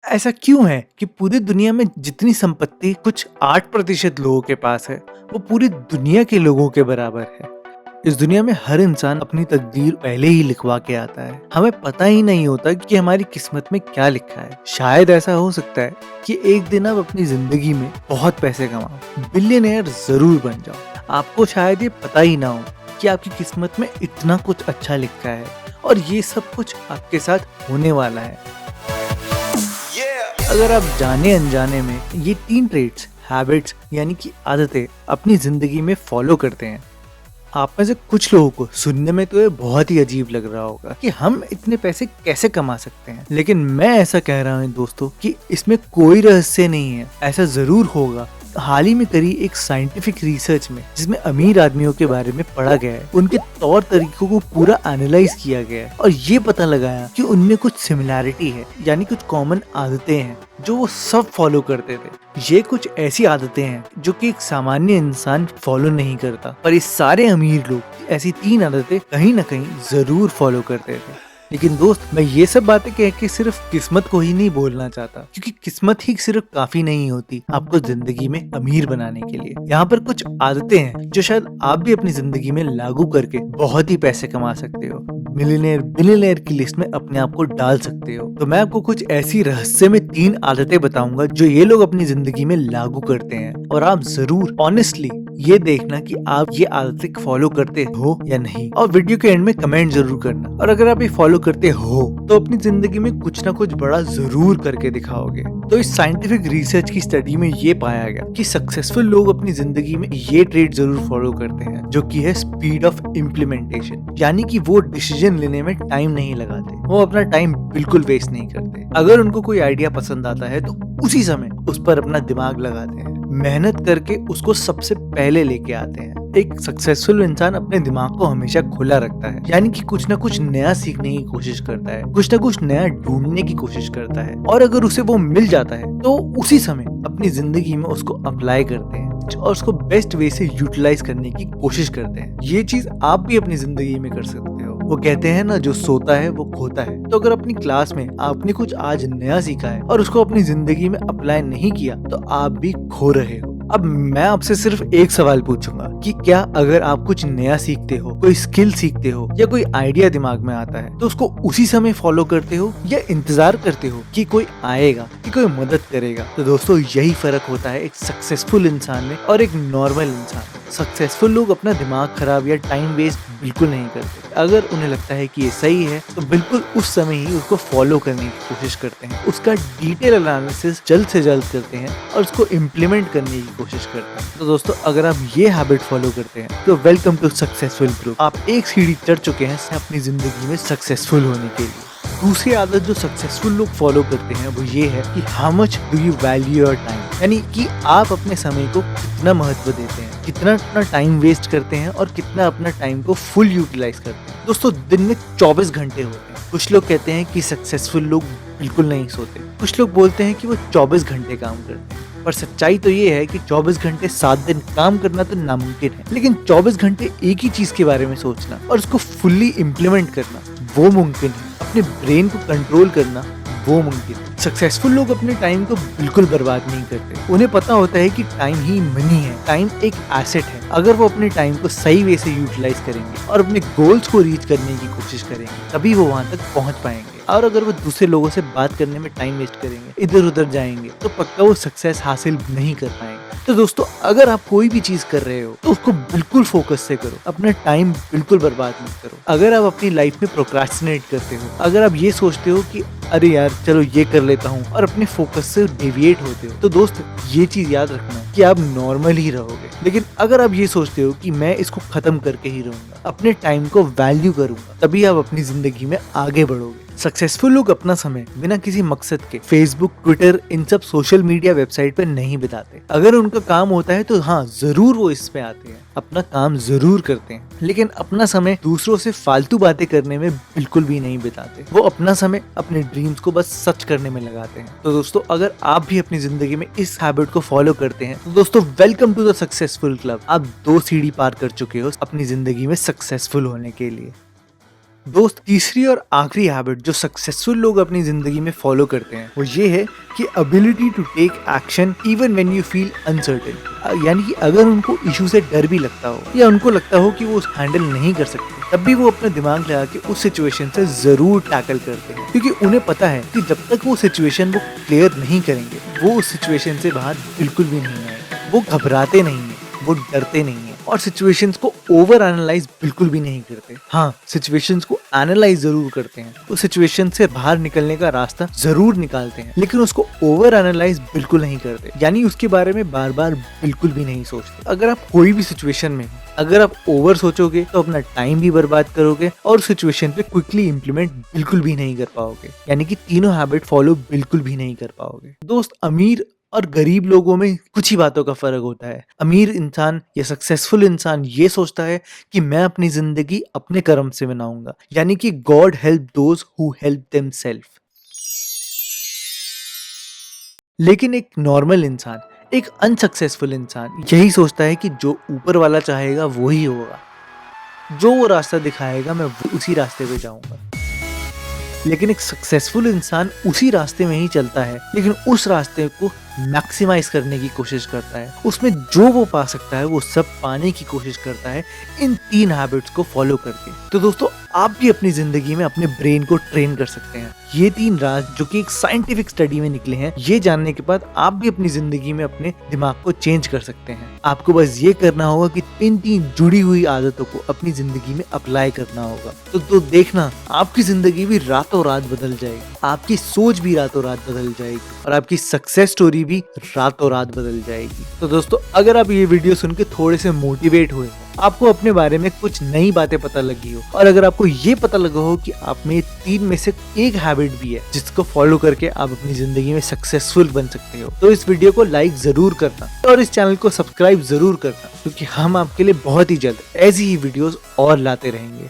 ऐसा क्यों है कि पूरी दुनिया में जितनी संपत्ति कुछ 8% लोगों के पास है, वो पूरी दुनिया के लोगों के बराबर है। इस दुनिया में हर इंसान अपनी तकदीर पहले ही लिखवा के आता है। हमें पता ही नहीं होता कि हमारी किस्मत में क्या लिखा है। शायद ऐसा हो सकता है कि एक दिन आप अपनी जिंदगी में बहुत पैसे कमाओ, बिलियनेयर जरूर बन जाओ। आपको शायद ये पता ही ना हो कि आपकी किस्मत में इतना कुछ अच्छा लिखा है और ये सब कुछ आपके साथ होने वाला है। अगर आप जाने अनजाने में ये 3 ट्रेट्स, हैबिट्स यानी कि आदतें अपनी जिंदगी में फॉलो करते हैं, आप में से कुछ लोगों को सुनने में तो ये बहुत ही अजीब लग रहा होगा कि हम इतने पैसे कैसे कमा सकते हैं। लेकिन मैं ऐसा कह रहा हूँ दोस्तों कि इसमें कोई रहस्य नहीं है, ऐसा जरूर होगा। हाल ही में करी एक साइंटिफिक रिसर्च में, जिसमें अमीर आदमियों के बारे में पढ़ा गया है, उनके तौर तरीकों को पूरा एनालाइज किया गया है और ये पता लगाया कि उनमें कुछ सिमिलैरिटी है, यानी कुछ कॉमन आदतें हैं जो वो सब फॉलो करते थे। ये कुछ ऐसी आदतें हैं जो कि एक सामान्य इंसान फॉलो नहीं करता, पर इस सारे अमीर लोग ऐसी 3 आदतें कहीं ना कहीं जरूर फॉलो करते थे। लेकिन दोस्त, मैं ये सब बातें कह के सिर्फ किस्मत को ही नहीं बोलना चाहता, क्योंकि किस्मत ही सिर्फ काफी नहीं होती आपको जिंदगी में अमीर बनाने के लिए। यहाँ पर कुछ आदतें हैं जो शायद आप भी अपनी जिंदगी में लागू करके बहुत ही पैसे कमा सकते हो, मिलियनेयर बिलियनेयर की लिस्ट में अपने आप को डाल सकते हो। तो मैं आपको कुछ ऐसी रहस्य में 3 आदतें बताऊंगा जो ये लोग अपनी जिंदगी में लागू करते हैं, और आप जरूर ऑनेस्टली ये देखना कि आप ये आदतें फॉलो करते हो या नहीं, और वीडियो के एंड में कमेंट जरूर करना। और अगर आप ये फॉलो करते हो तो अपनी जिंदगी में कुछ ना कुछ बड़ा जरूर करके दिखाओगे। तो इस साइंटिफिक रिसर्च की स्टडी में ये पाया गया कि सक्सेसफुल लोग अपनी जिंदगी में ये ट्रेट जरूर फॉलो करते हैं, जो कि है स्पीड ऑफ इम्प्लीमेंटेशन, यानी कि वो डिसीजन लेने में टाइम नहीं लगाते, वो अपना टाइम बिल्कुल वेस्ट नहीं करते। अगर उनको कोई आइडिया पसंद आता है तो उसी समय उस पर अपना दिमाग लगाते हैं, मेहनत करके उसको सबसे पहले लेके आते हैं। एक सक्सेसफुल इंसान अपने दिमाग को हमेशा खुला रखता है, यानी कि कुछ ना कुछ नया सीखने की कोशिश करता है, कुछ ना कुछ नया ढूंढने की कोशिश करता है, और अगर उसे वो मिल जाता है तो उसी समय अपनी जिंदगी में उसको अप्लाई करते हैं और उसको बेस्ट वे से यूटिलाइज करने की कोशिश करते हैं। ये चीज आप भी अपनी जिंदगी में कर सकते हो। वो कहते हैं ना, जो सोता है वो खोता है। तो अगर अपनी क्लास में आपने कुछ आज नया सीखा है और उसको अपनी जिंदगी में अप्लाई नहीं किया तो आप भी खो रहे हो। अब मैं आपसे सिर्फ एक सवाल पूछूंगा कि क्या अगर आप कुछ नया सीखते हो, कोई स्किल सीखते हो या कोई आइडिया दिमाग में आता है, तो उसको उसी समय फॉलो करते हो या इंतजार करते हो कि कोई आएगा, कि कोई मदद करेगा? तो दोस्तों, यही फर्क होता है एक सक्सेसफुल इंसान में और एक नॉर्मल इंसान में। सक्सेसफुल लोग अपना दिमाग खराब या टाइम वेस्ट बिल्कुल नहीं करते। अगर उन्हें लगता है कि ये सही है तो बिल्कुल उस समय ही उसको फॉलो करने की कोशिश करते हैं, उसका डिटेल एनालिसिस जल्द से जल्द करते हैं और उसको इम्प्लीमेंट करने की कोशिश करते हैं। तो दोस्तों, अगर आप ये हैबिट फॉलो करते हैं तो वेलकम टू सक्सेसफुल ग्रुप। आप एक सीढ़ी चढ़ चुके हैं अपनी जिंदगी में सक्सेसफुल होने के लिए। दूसरी आदत जो सक्सेसफुल लोग फॉलो करते हैं वो ये है कि how much do you value your time, यानी कि आप अपने समय को कितना महत्व देते हैं, कितना अपना टाइम वेस्ट करते हैं और कितना अपना टाइम को फुल यूटिलाइज करते हैं। दोस्तों, दिन में 24 घंटे होते हैं। कुछ लोग कहते हैं कि सक्सेसफुल लोग बिल्कुल नहीं सोते, कुछ लोग बोलते हैं कि वो 24 घंटे काम करते हैं, पर सच्चाई तो ये है कि 24 घंटे 7 दिन काम करना तो नामुमकिन है, लेकिन 24 घंटे एक ही चीज के बारे में सोचना और उसको फुल्ली इम्प्लीमेंट करना वो मुमकिन है। अपने ब्रेन को कंट्रोल करना वो मुमकिन है। सक्सेसफुल लोग अपने टाइम को बिल्कुल बर्बाद नहीं करते। उन्हें पता होता है कि टाइम ही मनी है, टाइम एक एसेट है। अगर वो अपने टाइम को सही वे से यूटिलाइज करेंगे और अपने गोल्स को रीच करने की कोशिश करेंगे, तभी वो वहां तक पहुंच पाएंगे। और अगर वो दूसरे लोगों से बात करने में टाइम वेस्ट करेंगे, इधर उधर जाएंगे, तो पक्का वो सक्सेस हासिल नहीं कर पाएंगे। तो दोस्तों, अगर आप कोई भी चीज कर रहे हो तो उसको बिल्कुल फोकस से करो, अपना टाइम बिल्कुल बर्बाद मत करो। अगर आप अपनी लाइफ में प्रोक्रास्टिनेट करते हो, अगर आप ये सोचते हो कि अरे यार चलो ये कर लेता हूँ, और अपने फोकस से डेविएट होते हो, तो दोस्त ये चीज याद रखना कि आप नॉर्मल ही रहोगे। लेकिन अगर आप ये सोचते हो कि मैं इसको खत्म करके ही रहूंगा, अपने टाइम को वैल्यू करूंगा, तभी आप अपनी जिंदगी में आगे बढ़ोगे। सक्सेसफुल लोग अपना समय बिना किसी मकसद के फेसबुक, ट्विटर, इन सब सोशल मीडिया वेबसाइट पर नहीं बिताते। अगर उनका काम होता है तो हाँ जरूर वो इस पे आते हैं, अपना काम जरूर करते हैं, लेकिन अपना समय दूसरों से फालतू बातें करने में बिल्कुल भी नहीं बिताते। वो अपना समय अपने ड्रीम्स को बस सच करने में लगाते हैं। तो दोस्तों, अगर आप भी अपनी जिंदगी में इस हैबिट को फॉलो करते हैं तो दोस्तों, welcome to the successful club. आप 2 सीढ़ी पार कर चुके हो अपनी जिंदगी में सक्सेसफुल होने के लिए। दोस्त, तीसरी और आखिरी हैबिट जो सक्सेसफुल लोग अपनी जिंदगी में फॉलो करते हैं वो ये है कि ability to take action even when you feel uncertain. यानी कि अगर उनको इशू से डर भी लगता हो या उनको लगता हो कि वो हैंडल नहीं कर सकते, तब भी वो अपना दिमाग लगा के उस सिचुएशन से जरूर टैकल करते हैं, क्योंकि उन्हें पता है कि जब तक वो सिचुएशन वो क्लियर नहीं करेंगे वो उस सिचुएशन से बाहर बिल्कुल भी नहीं आएंगे। वो घबराते नहीं है, वो डरते नहीं है और सिचुएशंस को ओवर एनालाइज बिल्कुल भी नहीं करते। हाँ, सिचुएशंस को एनालाइज जरूर करते हैं, उस सिचुएशन से बाहर निकलने का रास्ता जरूर निकालते हैं, लेकिन उसको ओवर एनालाइज बिल्कुल नहीं करते, यानी उसके बारे में बार बार बिल्कुल भी नहीं सोचते। अगर आप कोई भी सिचुएशन में हो, अगर आप ओवर सोचोगे तो अपना टाइम भी बर्बाद करोगे और सिचुएशन पे क्विकली इंप्लीमेंट बिल्कुल भी नहीं कर पाओगे, यानी कि तीनों हैबिट फॉलो बिल्कुल भी नहीं कर पाओगे। दोस्त, अमीर और गरीब लोगों में कुछ ही बातों का फर्क होता है। अमीर इंसान या सक्सेसफुल इंसान ये सोचता है कि मैं अपनी जिंदगी अपने कर्म से बनाऊंगा, यानी कि God help those who help themselves. लेकिन एक नॉर्मल इंसान, एक अनसक्सेसफुल इंसान यही सोचता है कि जो ऊपर वाला चाहेगा वो ही होगा, जो वो रास्ता दिखाएगा मैं उसी रास्ते पे जाऊंगा। लेकिन एक सक्सेसफुल इंसान उसी रास्ते में ही चलता है, लेकिन उस रास्ते को मैक्सिमाइज करने की कोशिश करता है, उसमें जो वो पा सकता है वो सब पाने की कोशिश करता है इन तीन हैबिट्स को फॉलो करके। तो दोस्तों, आप भी अपनी जिंदगी में अपने ब्रेन को ट्रेन कर सकते हैं। ये तीन राज जो कि एक साइंटिफिक स्टडी में निकले हैं, ये जानने के बाद आप भी अपनी जिंदगी में अपने दिमाग को चेंज कर सकते हैं। आपको बस ये करना होगा कि इन तीन जुड़ी हुई आदतों को अपनी जिंदगी में अप्लाई करना होगा। तो देखना, आपकी जिंदगी भी रातों रात बदल जाएगी, आपकी सोच भी रातों रात बदल जाएगी और आपकी सक्सेस स्टोरी भी रातों रात बदल जाएगी। तो दोस्तों, अगर आप ये वीडियो सुन के थोड़े से मोटिवेट हुए, आपको अपने बारे में कुछ नई बातें पता लगी हो और अगर आपको ये पता लगा हो कि आप में तीन में से एक हैबिट भी है जिसको फॉलो करके आप अपनी जिंदगी में सक्सेसफुल बन सकते हो, तो इस वीडियो को लाइक जरूर करना और इस चैनल को सब्सक्राइब जरूर करना, क्योंकि हम आपके लिए बहुत ही जल्द ऐसी ही वीडियोस और लाते रहेंगे।